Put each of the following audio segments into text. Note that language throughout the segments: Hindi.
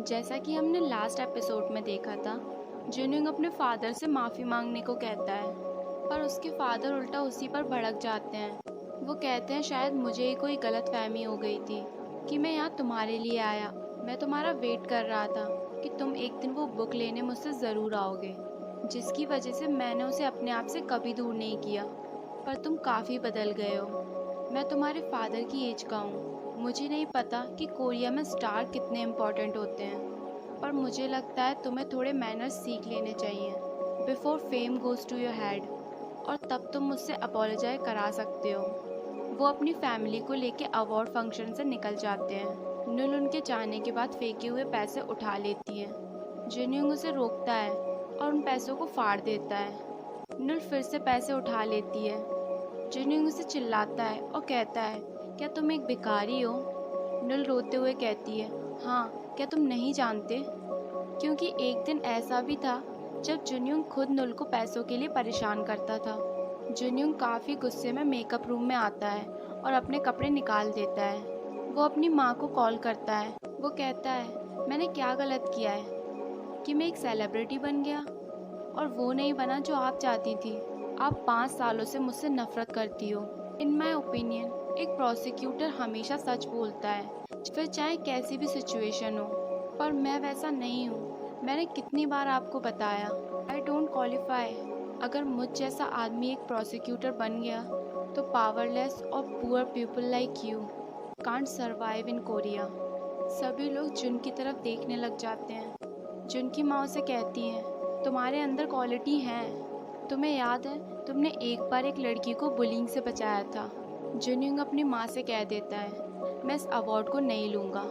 जैसा कि हमने लास्ट एपिसोड में देखा था, जुनूंग अपने फादर से माफ़ी मांगने को कहता है, पर उसके फादर उल्टा उसी पर भड़क जाते हैं। वो कहते हैं शायद मुझे ही कोई गलतफहमी हो गई थी कि मैं यहाँ तुम्हारे लिए आया। मैं तुम्हारा वेट कर रहा था कि तुम एक दिन वो बुक लेने मुझसे ज़रूर आओगे, जिसकी वजह से मैंने उसे अपने आप से कभी दूर नहीं किया। पर तुम काफ़ी बदल गए हो। मैं तुम्हारे फादर की एज का हूँ। मुझे नहीं पता कि कोरिया में स्टार कितने इम्पोर्टेंट होते हैं, पर मुझे लगता है तुम्हें थोड़े मैनर्स सीख लेने चाहिए before fame goes to your head, और तब तुम मुझसे अपोलोजाइज करा सकते हो। वो अपनी फैमिली को लेके अवार्ड फंक्शन से निकल जाते हैं। नुल उनके जाने के बाद फेंके हुए पैसे उठा लेती है। जुनयूंग उसे रोकता है और उन पैसों को फाड़ देता है। नुल फिर से पैसे उठा लेती है। जुनयूंग उसे चिल्लाता है और कहता है, क्या तुम एक भिखारी हो? नुल रोते हुए कहती है, हाँ, क्या तुम नहीं जानते? क्योंकि एक दिन ऐसा भी था जब जुनयूंग खुद नुल को पैसों के लिए परेशान करता था। जुनयूंग काफ़ी गुस्से में मेकअप रूम में आता है और अपने कपड़े निकाल देता है। वो अपनी माँ को कॉल करता है। वो कहता है, मैंने क्या गलत किया है कि मैं एक सेलिब्रिटी बन गया और वो नहीं बना जो आप चाहती थी। आप 5 सालों से मुझसे नफरत करती हो। इन माई ओपिनियन एक प्रोसिक्यूटर हमेशा सच बोलता है, फिर चाहे कैसी भी सिचुएशन हो। पर मैं वैसा नहीं हूँ। मैंने कितनी बार आपको बताया, आई डोंट क्वालिफाई। अगर मुझ जैसा आदमी एक प्रोसिक्यूटर बन गया तो पावरलेस और poor people like you can't survive in Korea. सभी लोग जुन की तरफ देखने लग जाते हैं। जुन की माँ उसे कहती हैं, तुम्हारे अंदर क्वालिटी है। तुम्हें याद है तुमने एक बार एक लड़की को बुलिंग से बचाया था। जुनयूंग अपनी माँ से कह देता है, मैं इस अवार्ड को नहीं लूँगा।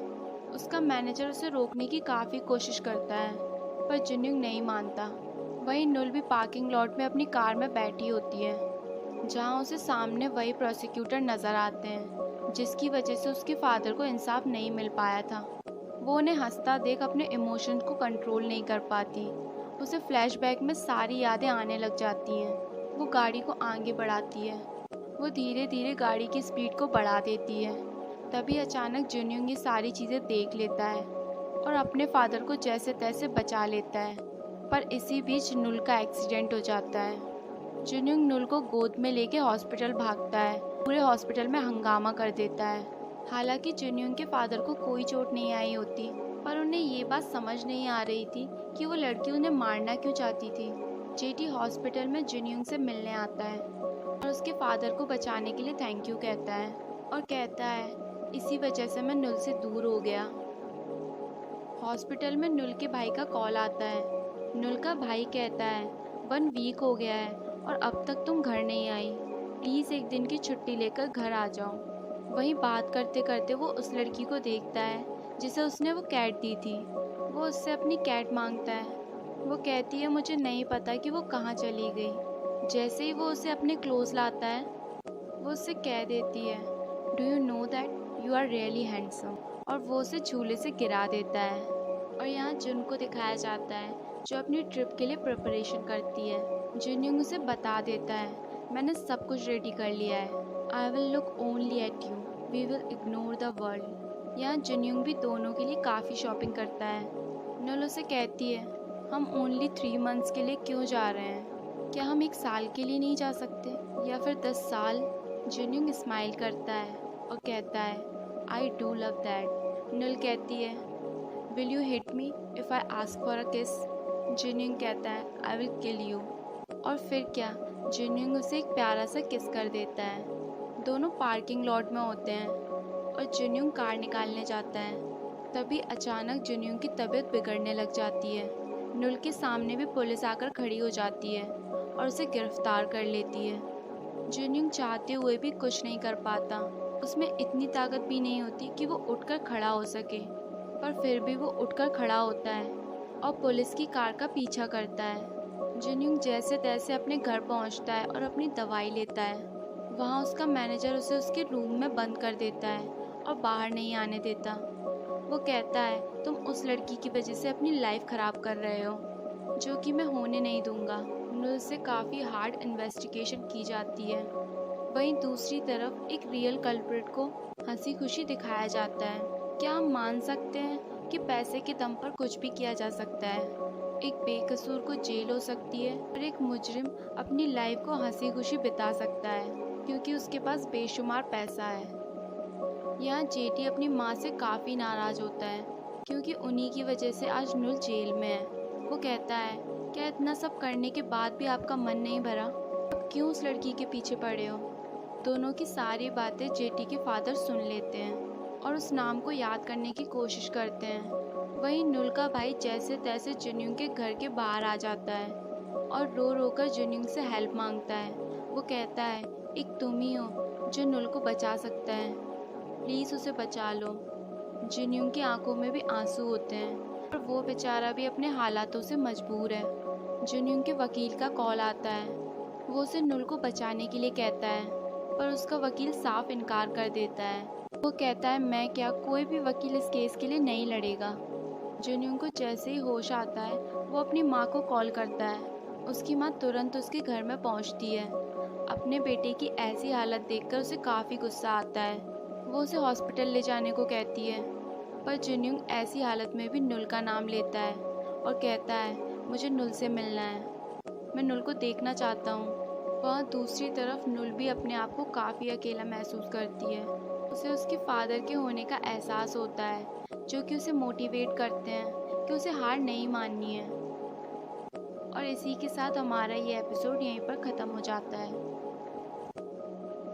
उसका मैनेजर उसे रोकने की काफ़ी कोशिश करता है, पर जुनयूंग नहीं मानता। वहीं नुल भी पार्किंग लॉट में अपनी कार में बैठी होती है, जहाँ उसे सामने वही प्रोसिक्यूटर नज़र आते हैं जिसकी वजह से उसके फादर को इंसाफ नहीं मिल पाया था। वो उन्हें हंसता देख अपने इमोशंस को कंट्रोल नहीं कर पाती। उसे फ्लैशबैक में सारी यादें आने लग जाती हैं। वो गाड़ी को आगे बढ़ाती है। वो धीरे धीरे गाड़ी की स्पीड को बढ़ा देती है। तभी अचानक जुनयूंग ये सारी चीज़ें देख लेता है और अपने फादर को जैसे तैसे बचा लेता है। पर इसी बीच नुल का एक्सीडेंट हो जाता है। जुनयूंग नुल को गोद में लेके हॉस्पिटल भागता है। पूरे हॉस्पिटल में हंगामा कर देता है। हालांकि जुनयूंग के फादर को कोई चोट नहीं आई होती, पर उन्हें ये बात समझ नहीं आ रही थी कि वो लड़की उन्हें मारना क्यों चाहती थी। जेटी हॉस्पिटल में जुनयूंग से मिलने आता है और उसके फादर को बचाने के लिए थैंक यू कहता है और कहता है, इसी वजह से मैं नुल से दूर हो गया। हॉस्पिटल में नुल के भाई का कॉल आता है। नुल का भाई कहता है, 1 वीक हो गया है और अब तक तुम घर नहीं आई। प्लीज़ एक दिन की छुट्टी लेकर घर आ जाओ। वहीं बात करते करते वो उस लड़की को देखता है जिसे उसने वो कैट दी थी। वो उससे अपनी कैट मांगता है। वो कहती है, मुझे नहीं पता कि वो कहाँ चली गई। जैसे ही वो उसे अपने क्लोज लाता है, वो उससे कह देती है, do you know that you are really handsome, और वो उसे झूले से गिरा देता है। और यहाँ जुन को दिखाया जाता है जो अपनी ट्रिप के लिए प्रिपरेशन करती है। जुनयूंग उसे बता देता है, मैंने सब कुछ रेडी कर लिया है। I will look only at you, we will ignore the world. यहाँ जुनयूंग भी दोनों के लिए काफ़ी शॉपिंग करता है। नुल उसे कहती है, हम ओनली 3 मंथ्स के लिए क्यों जा रहे हैं? क्या हम 1 साल के लिए नहीं जा सकते, या फिर 10 साल? जुनयूंग स्माइल करता है और कहता है, I do love that. Null कहती है, will you hit me if I ask for a किस? जुनयूंग कहता है, आई विल किल यू। और फिर क्या, जुनयूंग उसे एक प्यारा सा किस कर देता है। दोनों पार्किंग लॉट में होते हैं और जुनयूंग कार निकालने जाता है। तभी अचानक जुनयूंग की तबीयत बिगड़ने लग जाती है। नुल के सामने भी पुलिस आकर खड़ी हो जाती है और उसे गिरफ्तार कर लेती है। जुनयूंग चाहते हुए भी कुछ नहीं कर पाता। उसमें इतनी ताकत भी नहीं होती कि वो उठकर खड़ा हो सके, पर फिर भी वो उठकर खड़ा होता है और पुलिस की कार का पीछा करता है। जुनयूंग जैसे तैसे अपने घर पहुंचता है और अपनी दवाई लेता है। वहां उसका मैनेजर उसे उसके रूम में बंद कर देता है और बाहर नहीं आने देता। वो कहता है, तुम उस लड़की की वजह से अपनी लाइफ खराब कर रहे हो, जो कि मैं होने नहीं दूंगा। नुल से काफ़ी हार्ड इन्वेस्टिगेशन की जाती है। वहीं दूसरी तरफ एक रियल कल्प्रिट को हंसी खुशी दिखाया जाता है। क्या हम मान सकते हैं कि पैसे के दम पर कुछ भी किया जा सकता है। एक बेकसूर को जेल हो सकती है और एक मुजरिम अपनी लाइफ को हंसी खुशी बिता सकता है क्योंकि उसके पास बेशुमार पैसा है। यहाँ जेटी अपनी माँ से काफ़ी नाराज़ होता है क्योंकि उन्हीं की वजह से आज नुल जेल में है। वो कहता है, क्या इतना सब करने के बाद भी आपका मन नहीं भरा? अब क्यों उस लड़की के पीछे पड़े हो? दोनों की सारी बातें जेटी के फादर सुन लेते हैं और उस नाम को याद करने की कोशिश करते हैं। वहीं नुल का भाई जैसे तैसे जुन्यूंग के घर के बाहर आ जाता है और रो रो कर जुन्यूंग से हेल्प मांगता है। वो कहता है, एक तुम ही हो जो नुल को बचा सकता है, प्लीज़ उसे बचा लो। जुन्यूंग की आंखों में भी आंसू होते हैं और वो बेचारा भी अपने हालातों से मजबूर है। जुन्यूंग के वकील का कॉल आता है। वो उसे नुल को बचाने के लिए कहता है पर उसका वकील साफ इनकार कर देता है। वो कहता है, मैं क्या, कोई भी वकील इस केस के लिए नहीं लड़ेगा। जुन्यूंग को जैसे ही होश आता है वो अपनी माँ को कॉल करता है। उसकी माँ तुरंत उसके घर में पहुँचती है। अपने बेटे की ऐसी हालत देखकर उसे काफ़ी गुस्सा आता है। वो उसे हॉस्पिटल ले जाने को कहती है पर जुन्यूंग ऐसी हालत में भी नुल का नाम लेता है और कहता है, मुझे नुल से मिलना है, मैं नुल को देखना चाहता हूँ। वहाँ दूसरी तरफ नुल भी अपने आप को काफ़ी अकेला महसूस करती है। उसे उसके फादर के होने का एहसास होता है जो कि उसे मोटिवेट करते हैं कि उसे हार नहीं माननी है। और इसी के साथ हमारा ये एपिसोड यहीं पर ख़त्म हो जाता है।